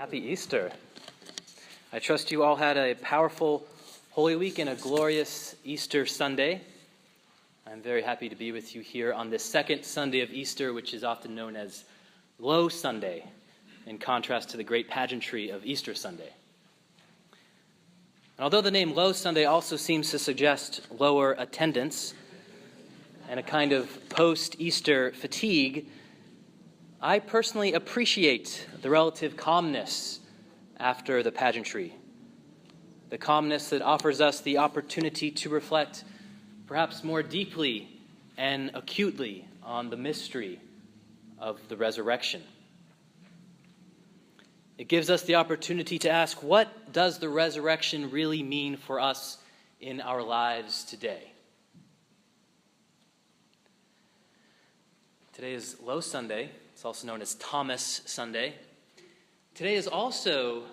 Happy Easter. I trust you all had a powerful Holy Week and a glorious Easter Sunday. I'm very happy to be with you here on this second Sunday of Easter, which is often known as Low Sunday, in contrast to the great pageantry of Easter Sunday. And although the name Low Sunday also seems to suggest lower attendance and a kind of post-Easter fatigue, I personally appreciate the relative calmness after the pageantry, the calmness that offers us the opportunity to reflect perhaps more deeply and acutely on the mystery of the resurrection. It gives us the opportunity to ask, what does the resurrection really mean for us in our lives today? Today is Low Sunday. It's also known as Thomas Sunday. Today is also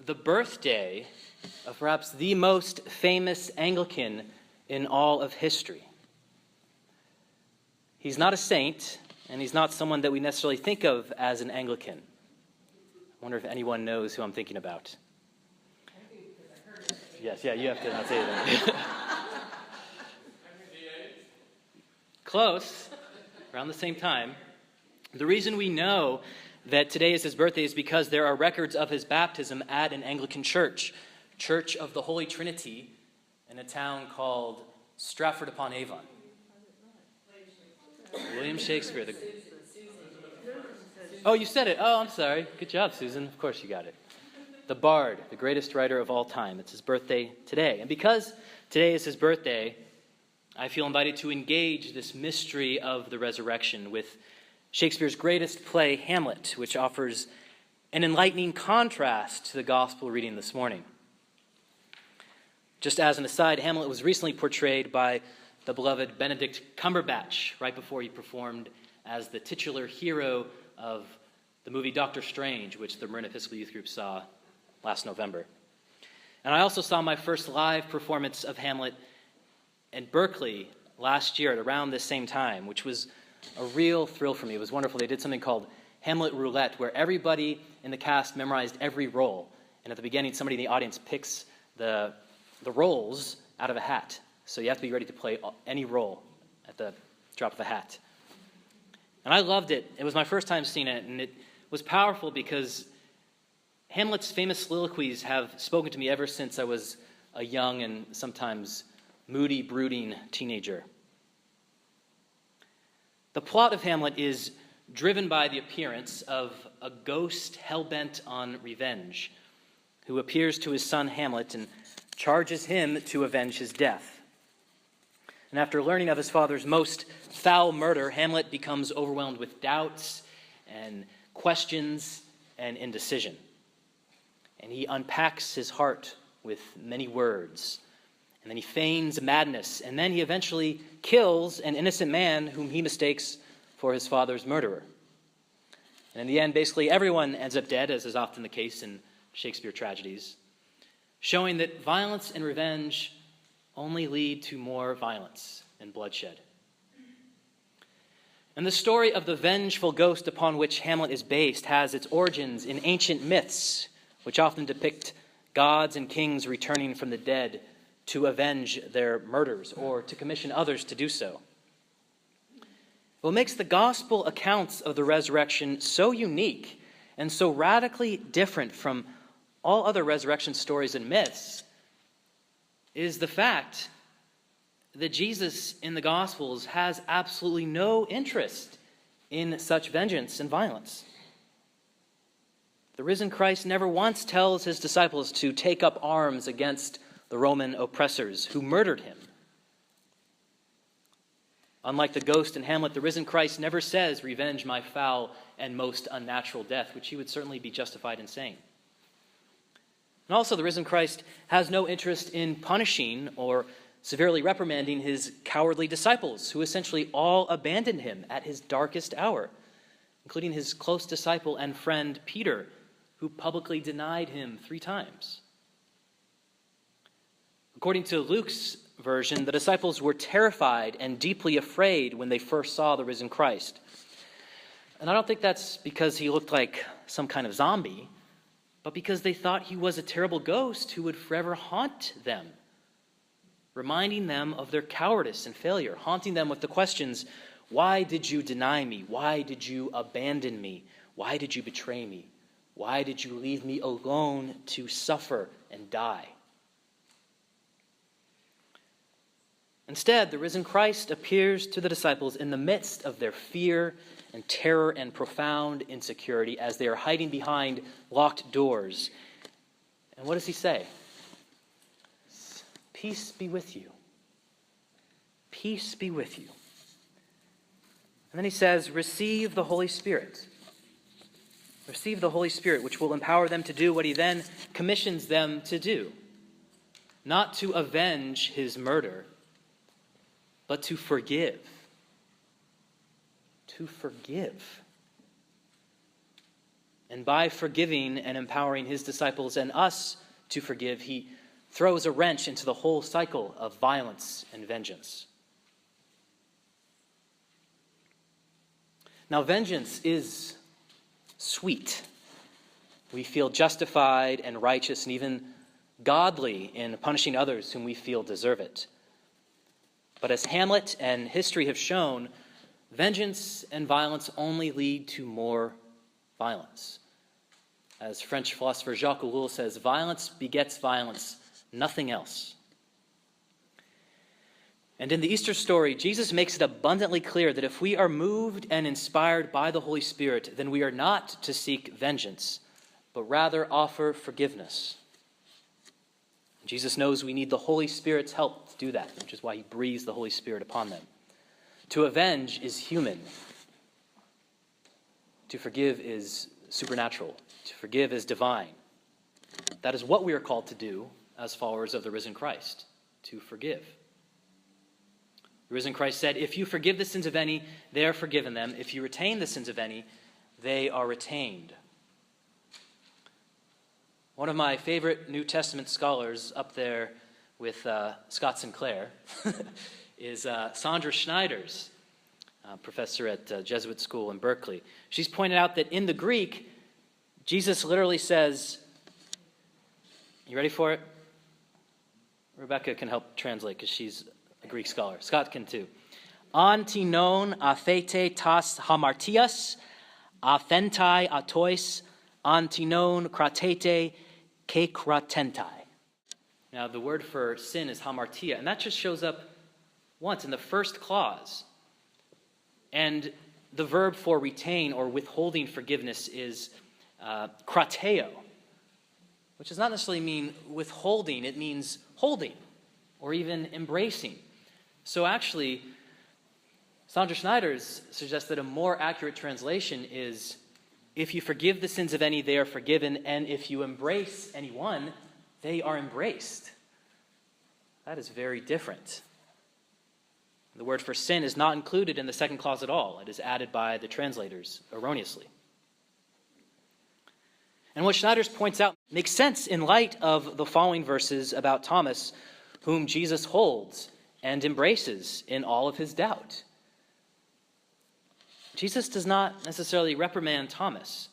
the birthday of perhaps the most famous Anglican in all of history. He's not a saint, and he's not someone that we necessarily think of as an Anglican. I wonder if anyone knows who I'm thinking about. Yes, you have to not say that. Close, around the same time. The reason we know that today is his birthday is because there are records of his baptism at an Anglican church, Church of the Holy Trinity, in a town called Stratford-upon-Avon. William Shakespeare. Oh, you said it. Oh, I'm sorry. Good job, Susan. Of course you got it. The Bard, the greatest writer of all time. It's his birthday today. And because today is his birthday, I feel invited to engage this mystery of the resurrection with Shakespeare's greatest play, Hamlet, which offers an enlightening contrast to the gospel reading this morning. Just as an aside, Hamlet was recently portrayed by the beloved Benedict Cumberbatch right before he performed as the titular hero of the movie Doctor Strange, which the Marin Episcopal Youth Group saw last November. And I also saw my first live performance of Hamlet in Berkeley last year at around this same time, which was a real thrill for me. It was wonderful. They did something called Hamlet Roulette, where everybody in the cast memorized every role. And at the beginning, somebody in the audience picks the roles out of a hat. So you have to be ready to play any role at the drop of a hat. And I loved it. It was my first time seeing it, and it was powerful because Hamlet's famous soliloquies have spoken to me ever since I was a young and sometimes moody, brooding teenager. The plot of Hamlet is driven by the appearance of a ghost hell-bent on revenge who appears to his son Hamlet and charges him to avenge his death. And after learning of his father's most foul murder, Hamlet becomes overwhelmed with doubts and questions and indecision. And he unpacks his heart with many words. And then he feigns madness, and then he eventually kills an innocent man whom he mistakes for his father's murderer. And in the end, basically everyone ends up dead, as is often the case in Shakespeare tragedies, showing that violence and revenge only lead to more violence and bloodshed. And the story of the vengeful ghost upon which Hamlet is based has its origins in ancient myths, which often depict gods and kings returning from the dead to avenge their murders or to commission others to do so. What makes the gospel accounts of the resurrection so unique and so radically different from all other resurrection stories and myths is the fact that Jesus in the Gospels has absolutely no interest in such vengeance and violence. The risen Christ never once tells his disciples to take up arms against the Roman oppressors who murdered him. Unlike the ghost in Hamlet, the risen Christ never says, "Revenge my foul and most unnatural death," which he would certainly be justified in saying. And also, the risen Christ has no interest in punishing or severely reprimanding his cowardly disciples, who essentially all abandoned him at his darkest hour, including his close disciple and friend Peter, who publicly denied him 3 times. According to Luke's version, the disciples were terrified and deeply afraid when they first saw the risen Christ. And I don't think that's because he looked like some kind of zombie, but because they thought he was a terrible ghost who would forever haunt them, reminding them of their cowardice and failure, haunting them with the questions, why did you deny me? Why did you abandon me? Why did you betray me? Why did you leave me alone to suffer and die? Instead, the risen Christ appears to the disciples in the midst of their fear and terror and profound insecurity as they are hiding behind locked doors. And what does he say? Peace be with you. Peace be with you. And then he says, receive the Holy Spirit. Receive the Holy Spirit, which will empower them to do what he then commissions them to do. Not to avenge his murder, but to forgive. To forgive. And by forgiving and empowering his disciples and us to forgive, he throws a wrench into the whole cycle of violence and vengeance. Now, vengeance is sweet. We feel justified and righteous and even godly in punishing others whom we feel deserve it. But as Hamlet and history have shown, vengeance and violence only lead to more violence. As French philosopher Jacques Ellul says, violence begets violence, nothing else. And in the Easter story, Jesus makes it abundantly clear that if we are moved and inspired by the Holy Spirit, then we are not to seek vengeance, but rather offer forgiveness. Jesus knows we need the Holy Spirit's help to do that, which is why he breathes the Holy Spirit upon them. To avenge is human. To forgive is supernatural. To forgive is divine. That is what we are called to do as followers of the risen Christ, to forgive. The risen Christ said, if you forgive the sins of any, they are forgiven them. If you retain the sins of any, they are retained. One of my favorite New Testament scholars up there with Scott Sinclair is Sandra Schneiders, professor at Jesuit School in Berkeley. She's pointed out that in the Greek, Jesus literally says, you ready for it? Rebecca can help translate because she's a Greek scholar. Scott can too. Antinon athete tas hamartias, aphentai atois, antinon kratete ke kratentai. Now, the word for sin is hamartia, and that just shows up once in the first clause. And the verb for retain or withholding forgiveness is krateo, which does not necessarily mean withholding. It means holding or even embracing. So actually, Sandra Schneiders suggests that a more accurate translation is, if you forgive the sins of any, they are forgiven, and if you embrace anyone, they are embraced. That is very different. The word for sin is not included in the second clause at all. It is added by the translators erroneously. And what Schneiders points out makes sense in light of the following verses about Thomas, whom Jesus holds and embraces in all of his doubt. Jesus does not necessarily reprimand Thomas.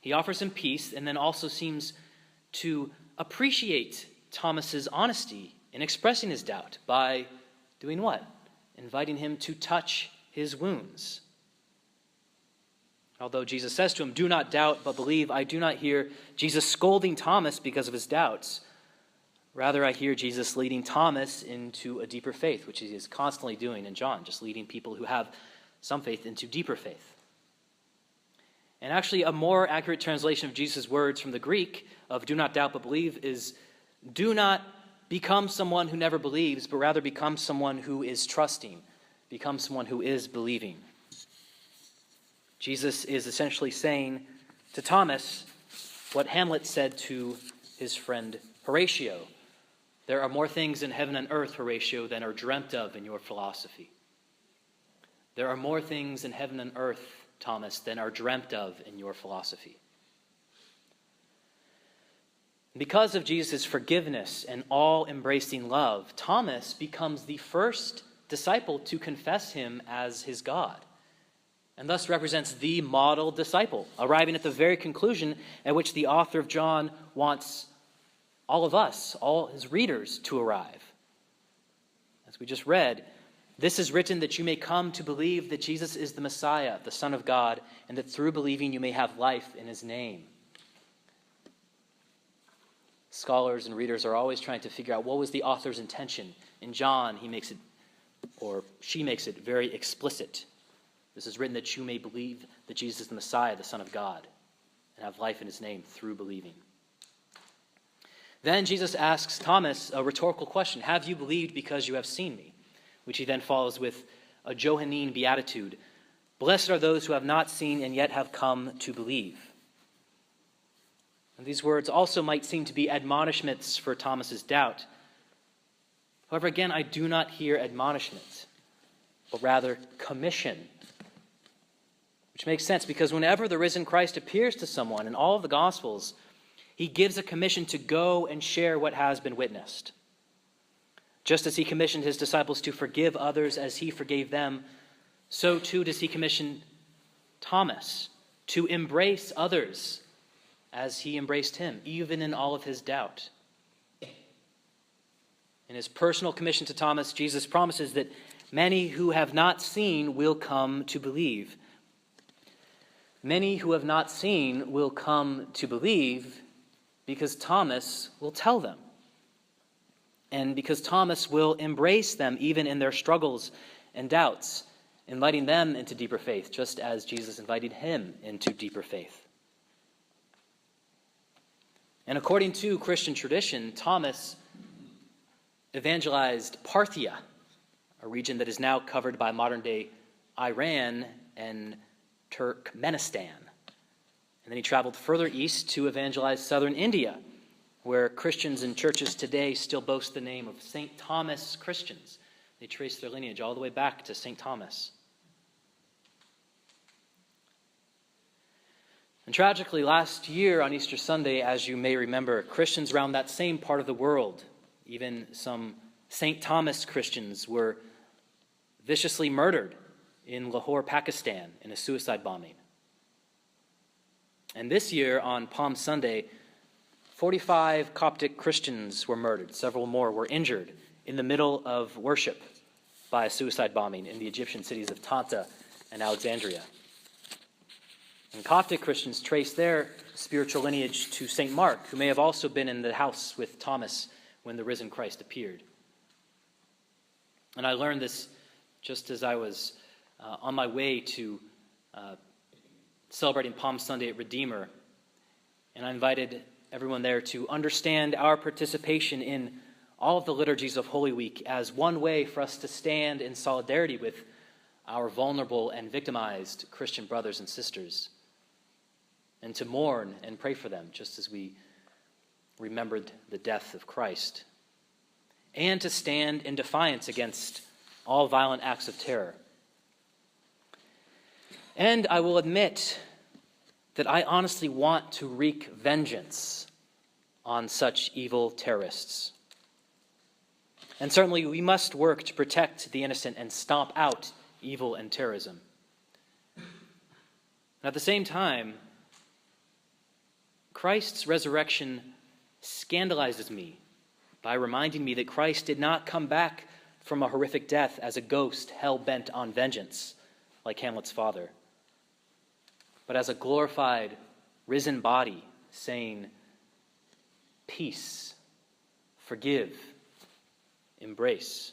He offers him peace and then also seems to appreciate Thomas's honesty in expressing his doubt by doing what? Inviting him to touch his wounds. Although Jesus says to him, do not doubt, but believe, I do not hear Jesus scolding Thomas because of his doubts. Rather, I hear Jesus leading Thomas into a deeper faith, which he is constantly doing in John, just leading people who have some faith into deeper faith. And actually, a more accurate translation of Jesus' words from the Greek of do not doubt but believe is do not become someone who never believes, but rather become someone who is trusting, become someone who is believing. Jesus is essentially saying to Thomas what Hamlet said to his friend Horatio. There are more things in heaven and earth, Horatio, than are dreamt of in your philosophy. There are more things in heaven and earth, Thomas, than are dreamt of in your philosophy. Because of Jesus' forgiveness and all-embracing love, Thomas becomes the first disciple to confess him as his God. and thus represents the model disciple, arriving at the very conclusion at which the author of John wants all of us, all his readers, to arrive. As we just read, this is written that you may come to believe that Jesus is the Messiah, the Son of God, and that through believing you may have life in his name. Scholars and readers are always trying to figure out what was the author's intention. In John, he makes it, or she makes it very explicit. This is written that you may believe that Jesus is the Messiah, the Son of God, and have life in his name through believing. Then Jesus asks Thomas a rhetorical question: have you believed because you have seen me? Which he then follows with a Johannine beatitude: blessed are those who have not seen and yet have come to believe. And these words also might seem to be admonishments for Thomas's doubt. However, again, I do not hear admonishment, but rather commission. Which makes sense, because whenever the risen Christ appears to someone in all of the Gospels, he gives a commission to go and share what has been witnessed. Just as he commissioned his disciples to forgive others as he forgave them, so too does he commission Thomas to embrace others as he embraced him, even in all of his doubt. In his personal commission to Thomas, Jesus promises that many who have not seen will come to believe. Many who have not seen will come to believe because Thomas will tell them. And because Thomas will embrace them even in their struggles and doubts, inviting them into deeper faith, just as Jesus invited him into deeper faith. And according to Christian tradition, Thomas evangelized Parthia, a region that is now covered by modern-day Iran and Turkmenistan. And then he traveled further east to evangelize southern India, where Christians and churches today still boast the name of St. Thomas Christians. They trace their lineage all the way back to St. Thomas. And tragically, last year on Easter Sunday, as you may remember, Christians around that same part of the world, even some St. Thomas Christians, were viciously murdered in Lahore, Pakistan, in a suicide bombing. And this year, on Palm Sunday, 45 Coptic Christians were murdered. Several more were injured in the middle of worship by a suicide bombing in the Egyptian cities of Tanta and Alexandria. And Coptic Christians trace their spiritual lineage to St. Mark, who may have also been in the house with Thomas when the risen Christ appeared. And I learned this just as I was on my way to celebrating Palm Sunday at Redeemer. And I invited everyone there to understand our participation in all of the liturgies of Holy Week as one way for us to stand in solidarity with our vulnerable and victimized Christian brothers and sisters, and to mourn and pray for them, just as we remembered the death of Christ, and to stand in defiance against all violent acts of terror. And I will admit that I honestly want to wreak vengeance on such evil terrorists. And certainly we must work to protect the innocent and stomp out evil and terrorism. And at the same time, Christ's resurrection scandalizes me by reminding me that Christ did not come back from a horrific death as a ghost hell-bent on vengeance, like Hamlet's father, but as a glorified, risen body, saying, peace, forgive, embrace.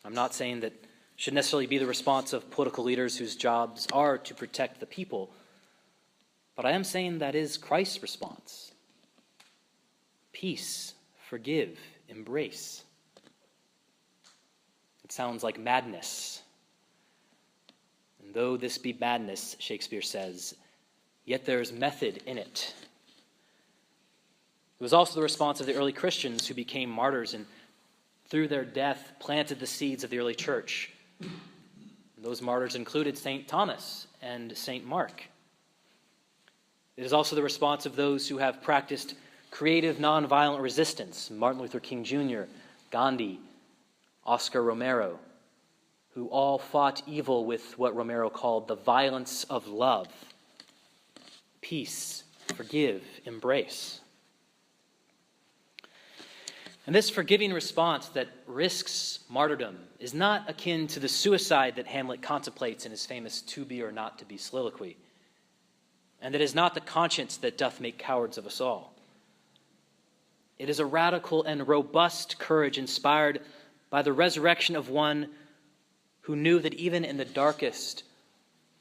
I'm not saying that should necessarily be the response of political leaders whose jobs are to protect the people, but I am saying that is Christ's response. Peace, forgive, embrace. It sounds like madness. And though this be madness, Shakespeare says, yet there is method in it. It was also the response of the early Christians who became martyrs and through their death planted the seeds of the early church. And those martyrs included St. Thomas and St. Mark. It is also the response of those who have practiced creative nonviolent resistance, Martin Luther King Jr., Gandhi, Oscar Romero, who all fought evil with what Romero called the violence of love. Peace, forgive, embrace. And this forgiving response that risks martyrdom is not akin to the suicide that Hamlet contemplates in his famous to be or not to be soliloquy. And it is not the conscience that doth make cowards of us all. It is a radical and robust courage inspired by the resurrection of one who knew that even in the darkest,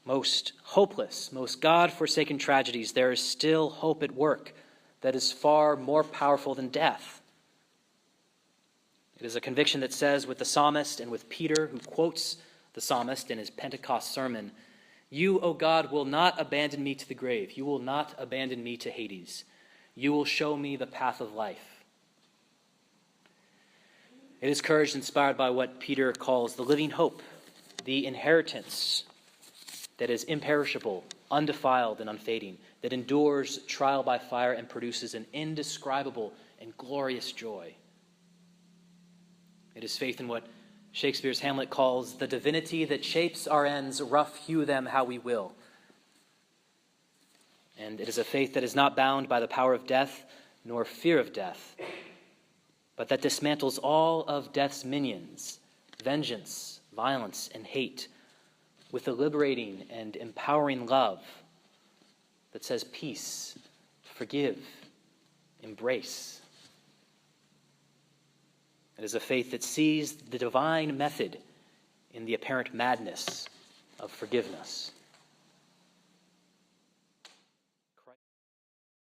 most hopeless, most God-forsaken tragedies, there is still hope at work that is far more powerful than death. It is a conviction that says with the psalmist and with Peter, who quotes the psalmist in his Pentecost sermon, "You, O God, will not abandon me to the grave. You will not abandon me to Hades. You will show me the path of life." It is courage inspired by what Peter calls the living hope, the inheritance that is imperishable, undefiled, and unfading, that endures trial by fire and produces an indescribable and glorious joy. It is faith in what Shakespeare's Hamlet calls the divinity that shapes our ends, rough hew them how we will. And it is a faith that is not bound by the power of death nor fear of death, but that dismantles all of death's minions, vengeance, violence, and hate, with a liberating and empowering love that says peace, forgive, embrace. It is a faith that sees the divine method in the apparent madness of forgiveness.